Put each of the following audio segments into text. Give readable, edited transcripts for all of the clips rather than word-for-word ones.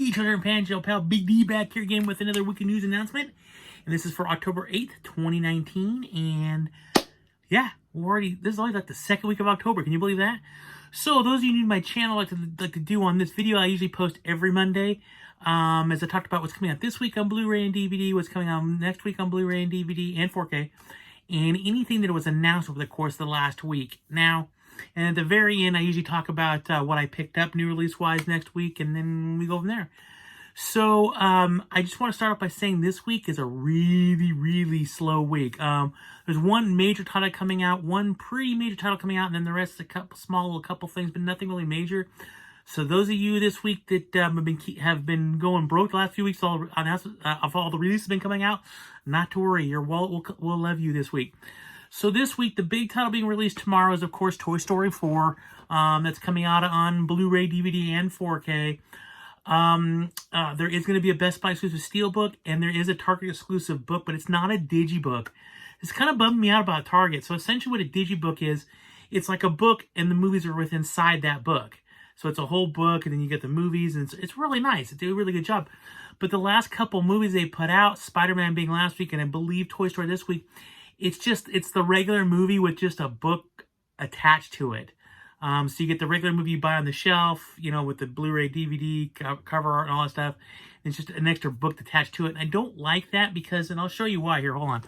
the Treasure and Pan Show, pal. Big D back here again with another weekly news announcement. And this is for October 8th, 2019. And yeah, this is only like the second week of October. Can you believe that? So those of you new to my channel, like to do on this video, I usually post every Monday. As I talked about what's coming out this week on Blu-ray and DVD, what's coming out next week on Blu-ray and DVD and 4K, and anything that was announced over the course of the last week. Now, and at the very end, I usually talk about what I picked up new release-wise next week, and then we go from there. So, I just want to start off by saying this week is a really, really slow week. There's one major title coming out, one pretty major title coming out, and then the rest is a couple small little couple things, but nothing really major. So those of you this week that have been going broke the last few weeks, of all the releases have been coming out, not to worry, your wallet will love you this week. So this week, the big title being released tomorrow is, of course, Toy Story 4. That's coming out on Blu-ray, DVD, and 4K. There is going to be a Best Buy exclusive Steelbook, and there is a Target exclusive book, but it's not a digibook. It's kind of bumming me out about Target. So essentially what a digibook is, it's like a book, and the movies are inside that book. So it's a whole book, and then you get the movies, and it's really nice. They do a really good job. But the last couple movies they put out, Spider-Man being last week, and I believe Toy Story this week, it's the regular movie with just a book attached to it. So you get the regular movie you buy on the shelf, you know, with the Blu-ray, DVD, cover art, and all that stuff. It's just an extra book attached to it. And I don't like that because, and I'll show you why here. Hold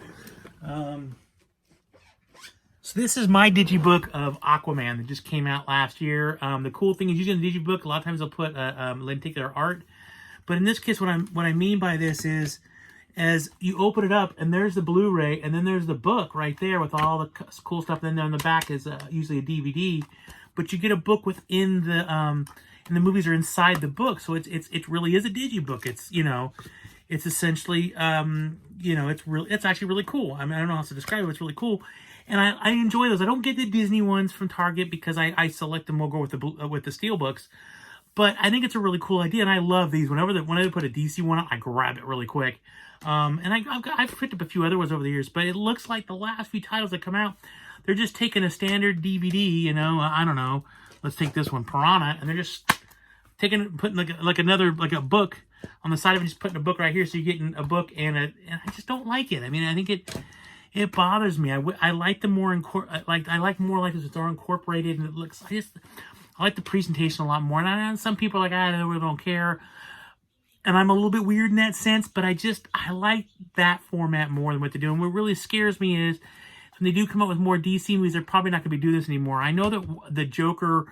on. So this is my digibook of Aquaman that just came out last year. The cool thing is, using a digibook, a lot of times they'll put take their art. But in this case, what I mean by this is, as you open it up, and there's the Blu-ray, and then there's the book right there with all the cool stuff. And then on the back is usually a DVD, but you get a book within the and the movies are inside the book. So it really is a digibook. It's, you know, it's essentially you know, it's actually really cool. I mean, I don't know how else to describe it, but it's really cool. And I enjoy those. I don't get the Disney ones from Target because I select them. We'll go with the Steelbooks. But I think it's a really cool idea, and I love these. Whenever they put a DC one out, I grab it really quick. And I've picked up a few other ones over the years, but it looks like the last few titles that come out, they're just taking a standard DVD, you know, I don't know, let's take this one, Piranha, and they're just putting like a book on the side of it, just putting a book right here, so you're getting a book, and I just don't like it. I mean, I think it bothers me. I like the more I like more like this with they're incorporated, and it looks. I like the presentation a lot more. And some people are like, I really don't care. And I'm a little bit weird in that sense, but I like that format more than what they're doing. What really scares me is when they do come up with more DC movies, they're probably not going to be doing this anymore. I know that the Joker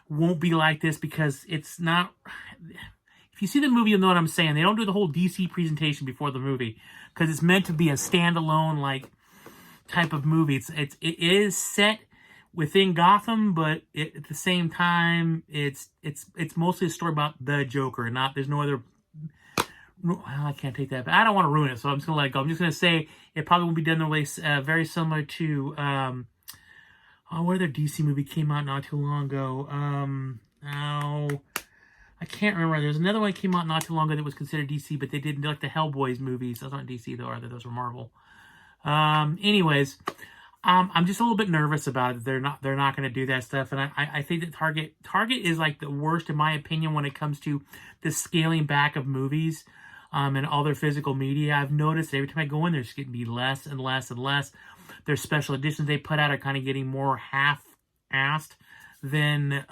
won't be like this because it's not. If you see the movie, you'll know what I'm saying. They don't do the whole DC presentation before the movie because it's meant to be a standalone like type of movie. It is set within Gotham, but at the same time, it's mostly a story about the Joker. There's no other. Well, I can't take that, but I don't want to ruin it, so I'm just gonna let it go. I'm just gonna say it probably will be done in a way very similar to what other DC movie came out not too long ago? I can't remember. There's another one that came out not too long ago that was considered DC, but they didn't like the Hellboys movies. Those aren't DC though, are they? Those were Marvel. Anyways. I'm just a little bit nervous about it. They're not going to do that stuff, and I think that Target is like the worst in my opinion when it comes to the scaling back of movies, and all their physical media. I've noticed every time I go in, there's getting to be less and less and less. Their special editions they put out are kind of getting more half-assed than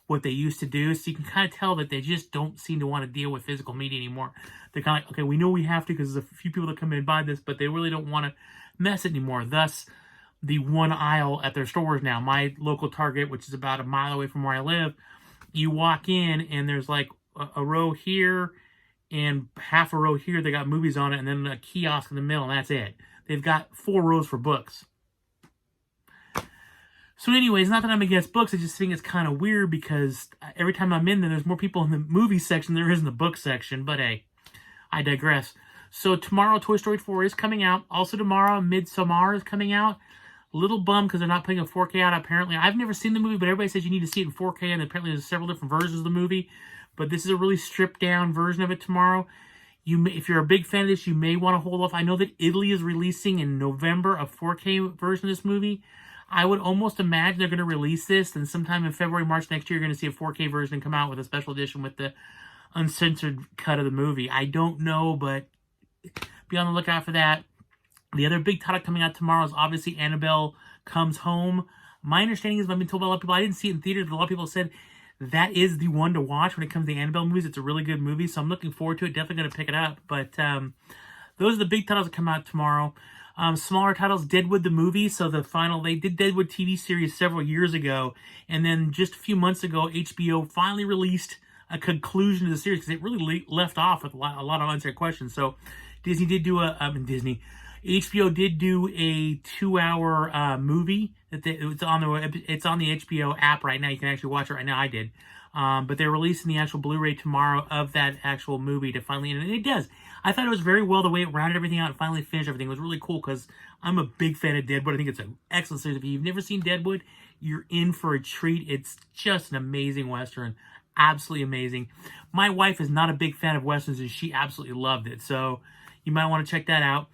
what they used to do. So you can kind of tell that they just don't seem to want to deal with physical media anymore. They're kind of like, okay, we know we have to because there's a few people that come in and buy this, but they really don't want to mess it anymore. Thus, the one aisle at their stores now. My local Target, which is about a mile away from where I live, you walk in and there's like a row here and half a row here. They got movies on it, and then a kiosk in the middle, and that's it. They've got 4 rows for books. So anyways, not that I'm against books, I just think it's kind of weird because every time I'm in there, there's more people in the movie section than there is in the book section. But hey, I digress. So tomorrow, Toy Story 4 is coming out. Also tomorrow, Midsommar is coming out. A little bummed because they're not putting a 4K out, apparently. I've never seen the movie, but everybody says you need to see it in 4K, and apparently there's several different versions of the movie. But this is a really stripped-down version of it tomorrow. If you're a big fan of this, you may want to hold off. I know that Italy is releasing in November a 4K version of this movie. I would almost imagine they're going to release this, and sometime in February, March next year, you're going to see a 4K version come out with a special edition with the uncensored cut of the movie. I don't know, but be on the lookout for that. The other big title coming out tomorrow is obviously Annabelle Comes Home. My understanding is, I've been told by a lot of people, I didn't see it in theaters, but a lot of people said that is the one to watch when it comes to Annabelle movies. It's a really good movie, so I'm looking forward to it. Definitely going to pick it up. But those are the big titles that come out tomorrow. Smaller titles, Deadwood the movie. So they did Deadwood TV series several years ago, and then just a few months ago, HBO finally released a conclusion to the series because it really left off with a lot of unanswered questions. So Disney did do HBO did do a 2-hour movie it's on the HBO app right now. You can actually watch it right now. I did, but they're releasing the actual Blu-ray tomorrow of that actual movie to finally, and it does. I thought it was very well the way it rounded everything out and finally finished everything. It was really cool because I'm a big fan of Deadwood. I think it's an excellent series. If you've never seen Deadwood, you're in for a treat. It's just an amazing Western. Absolutely amazing. My wife is not a big fan of Westerns, and she absolutely loved it. So you might want to check that out.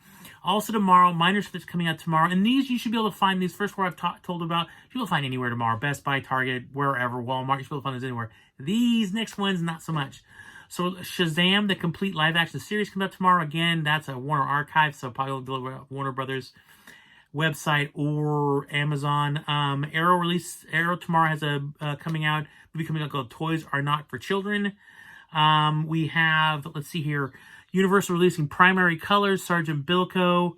Also tomorrow, Minor Stuff's coming out tomorrow. And these, you should be able to find these. First four I've told about, you'll be able to find anywhere tomorrow. Best Buy, Target, wherever, Walmart. You should be able to find those anywhere. These next ones, not so much. So Shazam, the complete live-action series, comes out tomorrow. Again, that's a Warner Archive, so probably deliver Warner Brothers website or Amazon. Arrow tomorrow has a coming out, movie coming out called Toys Are Not for Children. We have, let's see here, Universal releasing Primary Colors, Sergeant Bilko,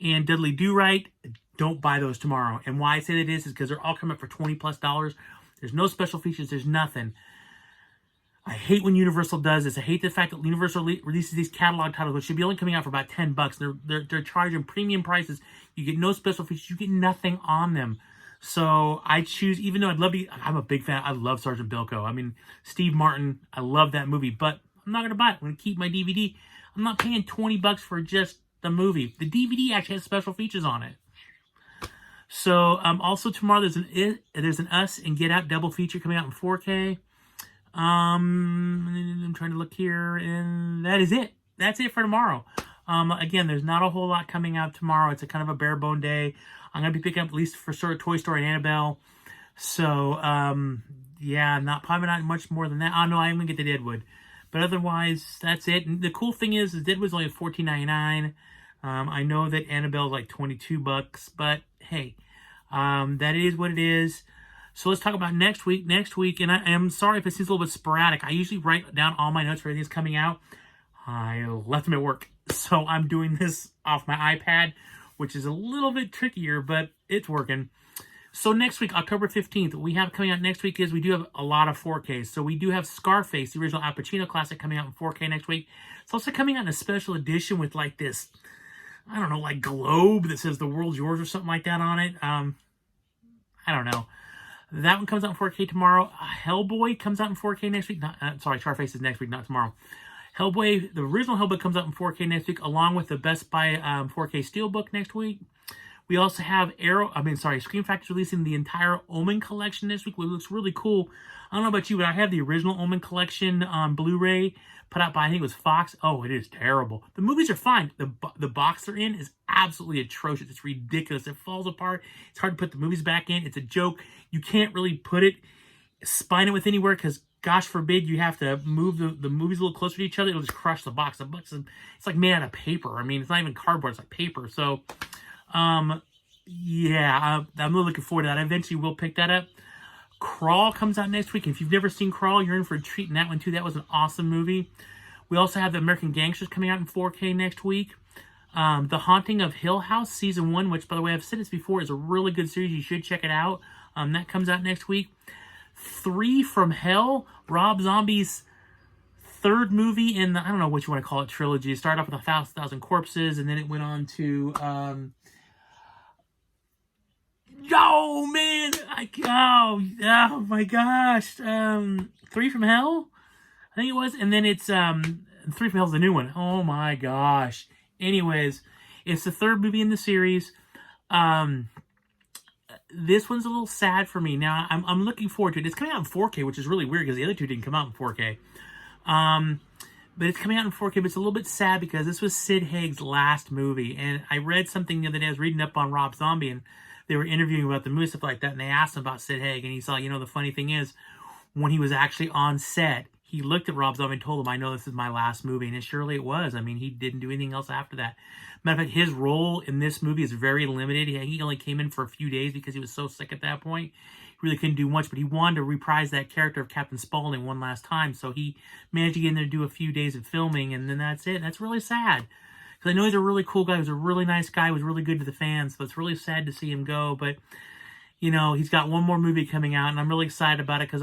and Dudley Do-Right. Don't buy those tomorrow. And why I say that is because they're all coming up for $20+. There's no special features. There's nothing. I hate when Universal does this. I hate the fact that Universal releases these catalog titles, which should be only coming out for about $10. They're charging premium prices. You get no special features. You get nothing on them. So I choose, even though I'm a big fan. I love Sergeant Bilko. I mean, Steve Martin. I love that movie, but I'm not going to buy it. I'm going to keep my DVD. I'm not paying $20 for just the movie. The DVD actually has special features on it. So also tomorrow there's an Us and Get Out double feature coming out in 4K. I'm trying to look here, and that is it. That's it for tomorrow. Again, there's not a whole lot coming out tomorrow. It's a kind of a bare bone day. I'm gonna be picking up at least for sure Toy Story and Annabelle. So yeah, probably not much more than that. Oh no, I'm gonna get the Deadwood. But otherwise, that's it. And the cool thing is Deadwood's only $14.99. I know that Annabelle's like $22, but hey, that is what it is. So let's talk about next week. And I am sorry if it seems a little bit sporadic. I usually write down all my notes for everything's coming out. I left them at work, so I'm doing this off my iPad, which is a little bit trickier, but it's working. So next week, October 15th, we have coming out next week we do have a lot of 4Ks. So we do have Scarface, the original Al Pacino classic, coming out in 4K next week. It's also coming out in a special edition with like this, I don't know, like globe that says "The World's Yours" or something like that on it. I don't know. That one comes out in 4K tomorrow. Hellboy comes out in 4K next week. Scarface is next week, not tomorrow. Hellboy, the original Hellboy, comes out in 4K next week, along with the Best Buy 4K Steelbook next week. We also have Scream Factory's releasing the entire Omen collection this week, which looks really cool. I don't know about you, but I have the original Omen collection on Blu-ray, put out by, I think it was Fox. Oh, it is terrible. The movies are fine. The box they're in is absolutely atrocious. It's ridiculous. It falls apart. It's hard to put the movies back in. It's a joke. You can't really spine it with anywhere because, gosh forbid, you have to move the movies a little closer to each other. It'll just crush the box. The box it's like made out of paper. I mean, it's not even cardboard. It's like paper. So, yeah, I'm really looking forward to that. I eventually will pick that up. Crawl comes out next week. If you've never seen Crawl, you're in for a treat in that one too. That was an awesome movie. We also have the American Gangsters coming out in 4K next week. The Haunting of Hill House Season 1, which, by the way, I've said this before, is a really good series. You should check it out. That comes out next week. 3 from Hell, Rob Zombie's third movie in the, I don't know what you want to call it, trilogy. It started off with 1,000 Corpses, and then it went on to... oh my gosh, 3 from Hell, I think it was, and then it's 3 from Hell's the new one. Oh my gosh. Anyways, it's the third movie in the series. This one's a little sad for me. Now I'm looking forward to it. It's coming out in 4K, which is really weird because the other two didn't come out in 4K. But it's coming out in 4K, but it's a little bit sad because this was Sid Haig's last movie, and I read something the other day. I was reading up on Rob Zombie, and they were interviewing about the movie, stuff like that, and they asked him about Sid Haig, and he saw, the funny thing is, when he was actually on set, he looked at Rob Zombie and told him, I know this is my last movie. And surely it was. I mean, he didn't do anything else after that. Matter of fact, his role in this movie is very limited. He only came in for a few days because he was so sick at that point. He really couldn't do much, but he wanted to reprise that character of Captain Spaulding one last time. So he managed to get in there to do a few days of filming, and then that's it. That's really sad. Because I know he's a really cool guy. He was a really nice guy. He was really good to the fans. So it's really sad to see him go. But, you know, he's got one more movie coming out, and I'm really excited about it because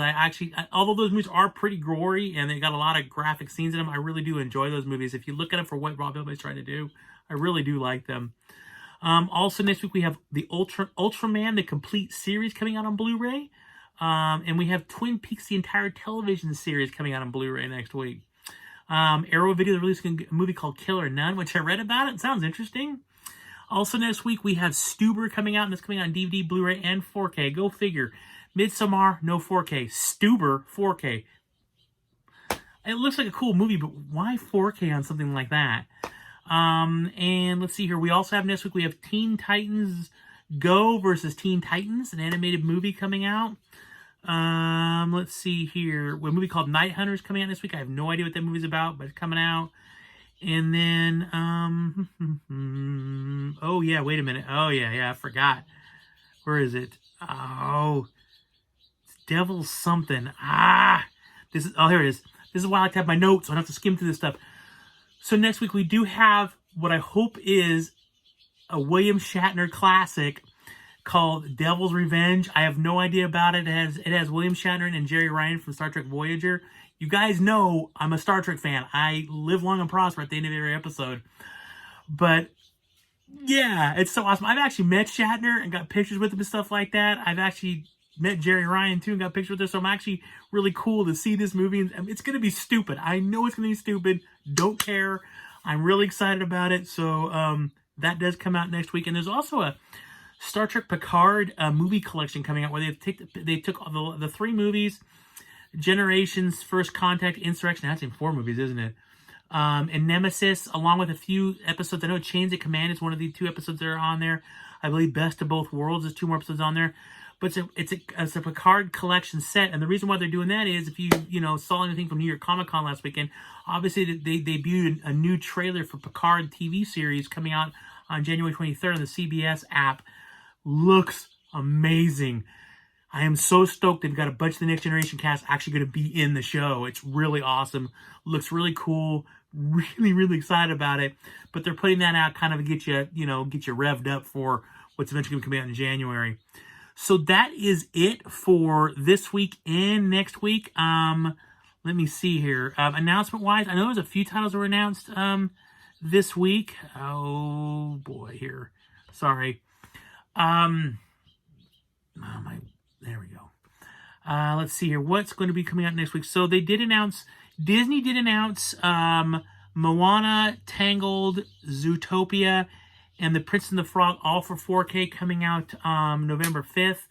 although those movies are pretty gory and they got a lot of graphic scenes in them, I really do enjoy those movies. If you look at them for what Rob Zombie's trying to do, I really do like them. Also, next week we have the Ultraman, the complete series coming out on Blu-ray. And we have Twin Peaks, the entire television series coming out on Blu-ray next week. Arrow Video is releasing a movie called Killer Nun, which I read about. It sounds interesting. Also next week we have Stuber coming out, and it's coming out on DVD, Blu-ray, and 4K. Go figure. Midsommar, no 4K. Stuber, 4K. It looks like a cool movie, but why 4K on something like that? And let's see here. We also have next week, we have Teen Titans Go versus Teen Titans, an animated movie coming out. Let's see here. A movie called Night Hunters coming out this week. I have no idea what that movie's about, but it's coming out. And then, oh yeah, wait a minute. Oh yeah, I forgot. Where is it? Oh, it's Devil something. Here it is. This is why I like to have my notes, so I don't have to skim through this stuff. So next week we do have what I hope is a William Shatner classic called Devil's Revenge. I have no idea about it. It has William Shatner and Jerry Ryan from Star Trek Voyager. You guys know I'm a Star Trek fan. I live long and prosper at the end of every episode. But yeah, it's so awesome. I've actually met Shatner and got pictures with him and stuff like that. I've actually met Jerry Ryan too and got pictures with him. So I'm actually really cool to see this movie. And it's going to be stupid. I know it's going to be stupid. Don't care. I'm really excited about it. So that does come out next week. And there's also a Star Trek Picard movie collection coming out where they took the 3 movies, Generations, First Contact, Insurrection. That's in 4 movies, isn't it? And Nemesis, along with a few episodes. I know Chains of Command is one of the 2 episodes that are on there. I believe Best of Both Worlds is 2 more episodes on there. But it's a Picard collection set, and the reason why they're doing that is if you saw anything from New York Comic Con last weekend, obviously they debuted a new trailer for Picard TV series coming out on January 23rd on the CBS app. Looks amazing. I am so stoked they've got a bunch of the Next Generation cast actually going to be in the show. It's really awesome. Looks really cool. Really, really excited about it. But they're putting that out kind of to get you revved up for what's eventually going to come out in January. So that is it for this week and next week. Let me see here. Announcement-wise, I know there's a few titles that were announced this week. Oh, boy, here. Sorry. There we go. Let's see here. What's going to be coming out next week? So they did announce, Disney did announce Moana, Tangled, Zootopia, and The Prince and the Frog, all for 4K, coming out November 5th.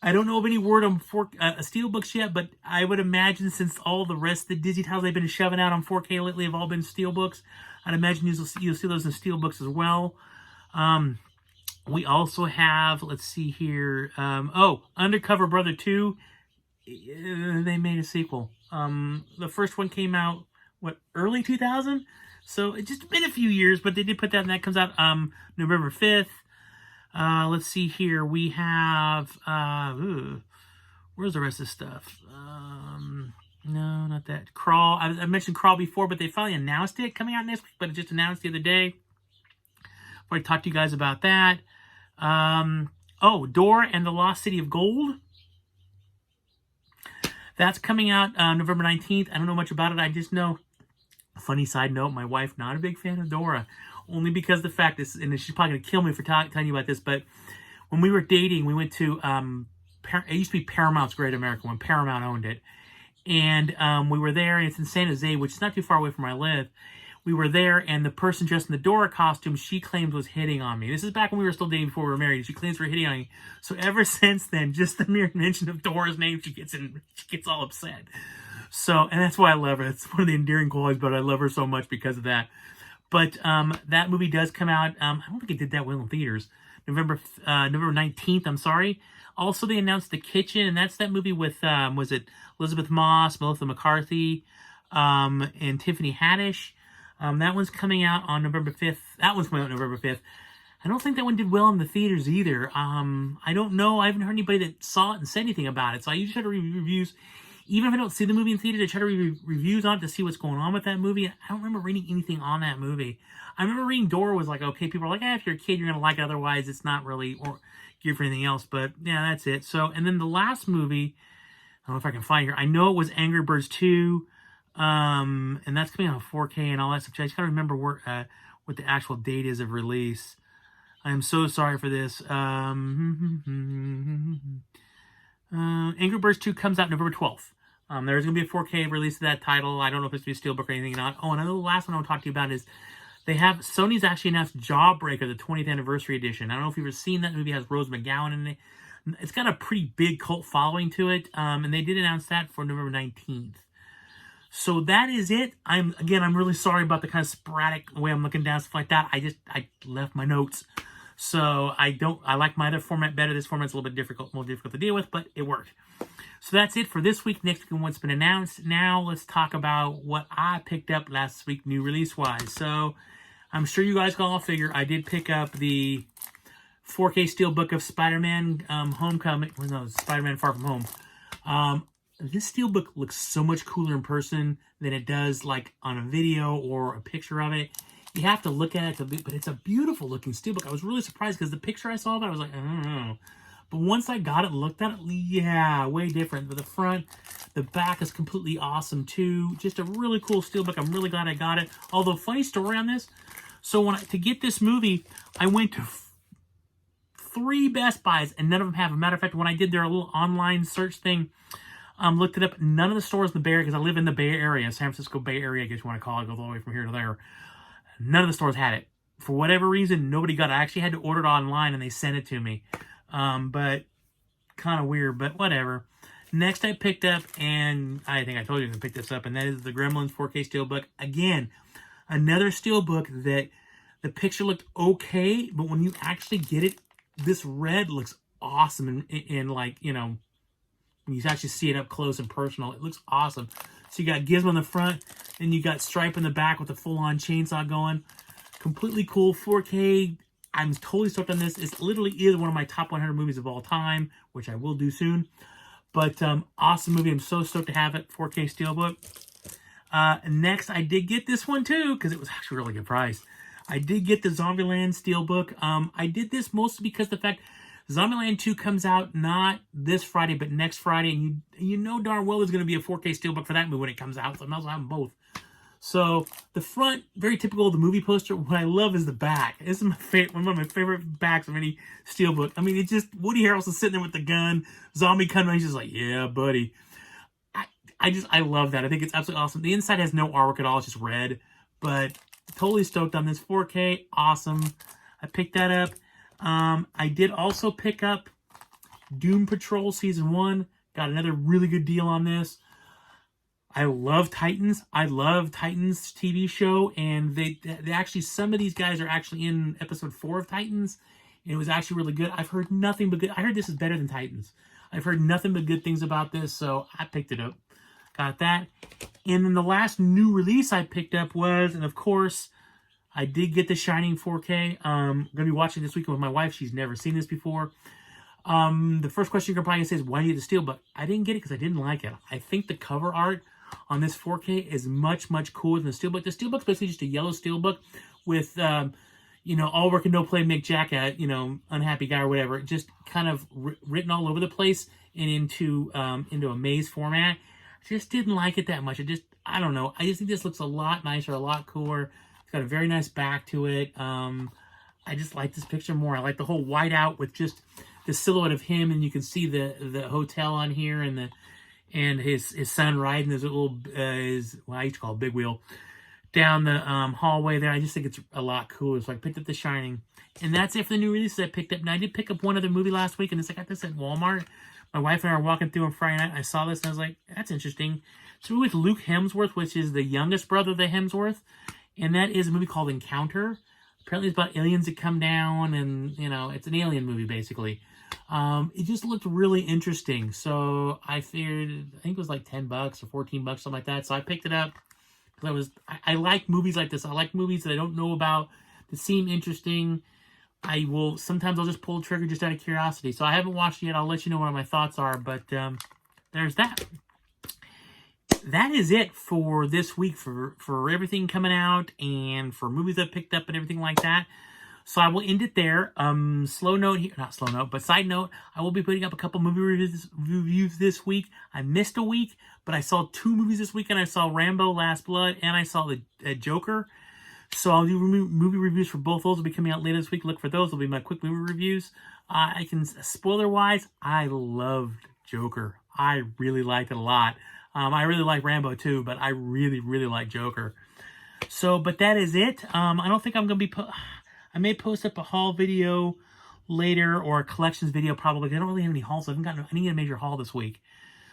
I don't know of any word on Steelbooks yet, but I would imagine since all the rest of the Disney titles they've been shoving out on 4K lately have all been Steelbooks, I'd imagine you'll see those in Steelbooks as well. We also have, let's see here, Undercover Brother 2. They made a sequel. The first one came out, early 2000? So it's just been a few years, but they did put that, and that comes out November 5th. Let's see here. We have, where's the rest of the stuff? No, not that. Crawl. I mentioned Crawl before, but they finally announced it coming out next week, but it just announced the other day. I talked to you guys about that. Dora and the Lost City of Gold. That's coming out November 19th. I don't know much about it. I just know, funny side note, my wife, not a big fan of Dora. Only because the fact is, and she's probably going to kill me for telling you about this, but when we were dating, we went to, it used to be Paramount's Great America when Paramount owned it. And we were there, and it's in San Jose, which is not too far away from where I live. We were there, and the person dressed in the Dora costume she claimed was hitting on me. This is back when we were still dating before we were married. She claims we're hitting on me. So ever since then, just the mere mention of Dora's name, she gets all upset. So, and that's why I love her. It's one of the endearing qualities, but I love her so much because of that. But that movie does come out. I don't think it did that well in theaters. November 19th. I'm sorry. Also, they announced The Kitchen, and that's that movie with was it Elizabeth Moss, Melissa McCarthy, and Tiffany Haddish. That one's coming out on November 5th. That one's coming out November 5th. I don't think that one did well in the theaters either. I don't know. I haven't heard anybody that saw it and said anything about it. So I usually try to read reviews. Even if I don't see the movie in theaters, I try to read reviews on it to see what's going on with that movie. I don't remember reading anything on that movie. I remember reading Dora was like, okay, people are like, if you're a kid, you're going to like it. Otherwise, it's not really or geared for anything else. But yeah, that's it. So, and then the last movie, I don't know if I can find here. I know it was Angry Birds 2. And that's coming out on 4K and all that stuff. I just gotta remember where, what the actual date is of release. I am so sorry for this. Angry Birds 2 comes out November 12th. There's going to be a 4K release of that title. I don't know if it's going to be a steelbook or anything or not. Oh, and I know the last one I want to talk to you about is Sony's actually announced Jawbreaker, the 20th anniversary edition. I don't know if you've ever seen that movie. It has Rose McGowan in it. It's got a pretty big cult following to it. And they did announce that for November 19th. So that is it. I'm really sorry about the kind of sporadic way I'm looking down, stuff like that. I left my notes. So I like my other format better. This format's a little bit more difficult to deal with, but it worked. So that's it for this week. Next week and what's been announced. Now let's talk about what I picked up last week, new release-wise. So I'm sure you guys can all figure I did pick up the 4K Steelbook of Spider-Man Homecoming. Well, no, Spider-Man Far From Home. This Steelbook looks so much cooler in person than it does like on a video or a picture of it. You have to look at it, but it's a beautiful looking Steelbook. I was really surprised because the picture I saw of it, I was like, I don't know. But once I got it and looked at it, yeah, way different. But the front, the back is completely awesome too. Just a really cool Steelbook. I'm really glad I got it. Although, funny story on this. So to get this movie, I went to 3 Best Buys and none of them have. As a matter of fact, when I did their little online search thing, looked it up. None of the stores in the Bay Area, because I live in the Bay Area, San Francisco Bay Area, I guess you want to call it, goes all the way from here to there. None of the stores had it. For whatever reason, nobody got it. I actually had to order it online and they sent it to me. But kind of weird, but whatever. Next I picked up, and I think I told you to pick this up, and that is the Gremlins 4K Steelbook. Again, another Steelbook that the picture looked okay, but when you actually get it, this red looks awesome. And like, you know, when you actually see it up close and personal, it looks awesome. So you got Gizmo in the front, and you got Stripe in the back with the full-on chainsaw going. Completely cool, 4K. I'm totally stoked on this. It's literally either one of my top 100 movies of all time, which I will do soon. But awesome movie. I'm so stoked to have it. 4K Steelbook. Next, I did get this one too, because it was actually a really good price. I did get the Zombieland Steelbook. I did this mostly because the fact Zombieland 2 comes out not this Friday, but next Friday. And you know darn well there's going to be a 4K Steelbook for that movie when it comes out. So I might as well have them both. So the front, very typical of the movie poster. What I love is the back. This is my favorite, one of my favorite backs of any Steelbook. I mean, it's just Woody Harrelson sitting there with the gun. Zombie coming, he's just like, yeah, buddy. I love that. I think it's absolutely awesome. The inside has no artwork at all. It's just red. But totally stoked on this. 4K, awesome. I picked that up. I did also pick up Doom Patrol Season 1. Got another really good deal on this. I love Titans. I love Titans TV show, and they actually, some of these guys are actually in episode 4 of Titans, and it was actually really good. I've heard nothing but good. I heard this is better than Titans. I've heard nothing but good things about this, so I picked it up. Got that. And then the last new release I picked up was, and of course, I did get The Shining 4K. I'm going to be watching this weekend with my wife. She's never seen this before. The first question you're probably going to say is, why do you get the Steelbook? I didn't get it because I didn't like it. I think the cover art on this 4K is much, much cooler than the Steelbook. The Steelbook's basically just a yellow Steelbook with, you know, all work and no play make Jack a, you know, unhappy guy or whatever. Just kind of written all over the place and into a maze format. I just didn't like it that much. I don't know. I just think this looks a lot nicer, a lot cooler. It's got a very nice back to it. I just like this picture more. I like the whole whiteout with just the silhouette of him, and you can see the hotel on here and his son riding his little I used to call it big wheel down the hallway there. I just think it's a lot cooler. So I picked up The Shining, and that's it for the new releases I picked up. And I did pick up one other movie last week, and I got this at Walmart. My wife and I were walking through on Friday night, and I saw this, and I was like, that's interesting. It's a movie with Luke Hemsworth, which is the youngest brother of the Hemsworth, and that is a movie called Encounter. Apparently it's about aliens that come down, and, you know, it's an alien movie, basically. It just looked really interesting. So I figured, I think it was like $10 or $14, something like that. So I picked it up. I like movies like this. I like movies that I don't know about, that seem interesting. Sometimes I'll just pull the trigger just out of curiosity. So I haven't watched it yet. I'll let you know what my thoughts are. But there's that. That is it for this week for everything coming out and for movies I've picked up and everything like that. So I will end it there. Slow note here, not slow note, but side note, I will be putting up a couple movie reviews this week. I missed a week, but I saw 2 movies this weekend. I saw Rambo: Last Blood, and I saw the Joker. So I'll do movie reviews for both. Those will be coming out later this week. Look for those. Will be my quick movie reviews. I can, spoiler-wise, I loved Joker. I really liked it a lot. I really like Rambo too, but I really, really like Joker. So, but that is it. I don't think I'm going to be... I may post up a haul video later, or a collections video probably. I don't really have any hauls. I didn't get a major haul this week.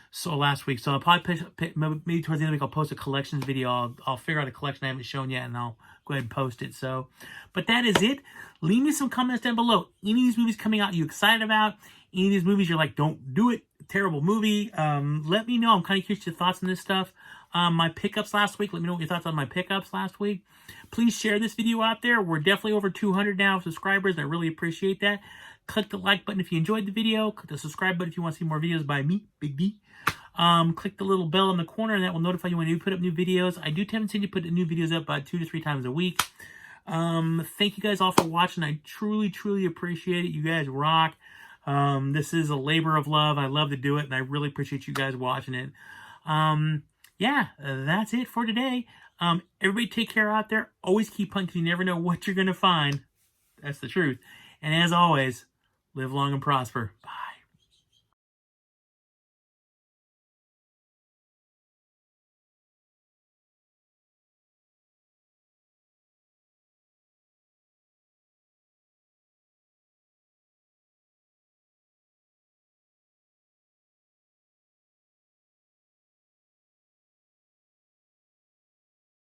So last week. So I'll probably maybe towards the end of the week I'll post a collections video. I'll figure out a collection I haven't shown yet, and I'll go ahead and post it. So, but that is it. Leave me some comments down below. Any of these movies coming out you excited about? Any of these movies you're like, don't do it, terrible movie? Let me know. I'm kind of curious your thoughts on this stuff. My pickups last week. Let me know what your thoughts on my pickups last week. Please share this video out there. We're definitely over 200 now subscribers. I really appreciate that. Click the like button if you enjoyed the video. Click the subscribe button if you want to see more videos by me, Big D. Click the little bell in the corner, and that will notify you when I put up new videos. I do tend to put new videos up about 2 to 3 times a week. Thank you guys all for watching. I truly, truly appreciate it. You guys rock. This is a labor of love. I love to do it, and I really appreciate you guys watching it. Yeah, that's it for today. Everybody take care out there. Always keep hunting. You never know what you're going to find. That's the truth. And as always, live long and prosper. Bye.